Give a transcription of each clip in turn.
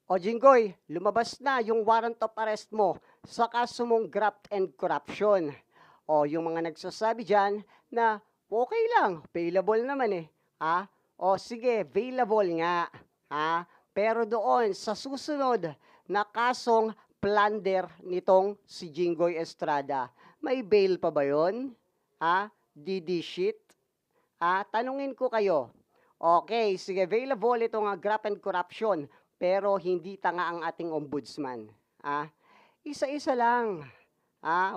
O Jinggoy, lumabas na yung warrant of arrest mo sa kaso mong graft and corruption. O yung mga nagsasabi dyan na okay lang, available naman eh. Ha? O sige, available nga. Ha? Pero doon sa susunod na kasong plunder nitong si Jinggoy Estrada, may bail pa ba yun? Ha? DD shit? Tanungin ko kayo. Okay, sige, available itong graft and corruption, pero hindi tanga ang ating ombudsman. Ah, isa-isa lang.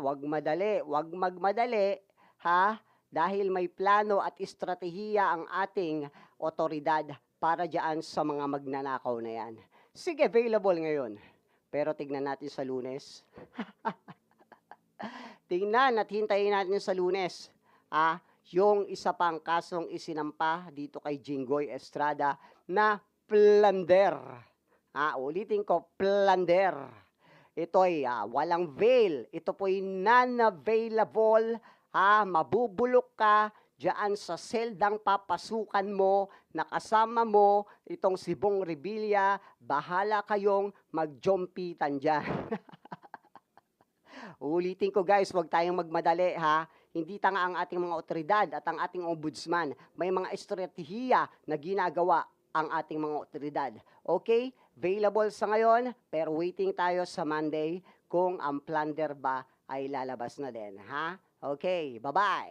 Wag madali, wag magmadali, ha? Dahil may plano at estratehiya ang ating otoridad para diyan sa mga magnanakaw na yan. Sige, available ngayon. Pero tignan natin sa Lunes. Tingnan at hintayin natin sa Lunes. Yung isa pang kasong isinampa dito kay Jinggoy Estrada na plunder. Ulitin ko, plunder. Ito ay walang bail. Ito po ay non-available. Mabubulok ka diyan sa seldang papasukan mo, nakasama mo itong si Bong Revilla. Bahala kayong magjompitan dyan. Ulitin ko guys, huwag tayong magmadali ha. Hindi tanga ang ating mga otoridad at ang ating ombudsman. May mga estratehiya na ginagawa ang ating mga otoridad. Okay? Available sa ngayon, pero waiting tayo sa Monday kung ang plunder ba ay lalabas na din. Ha? Okay, bye-bye!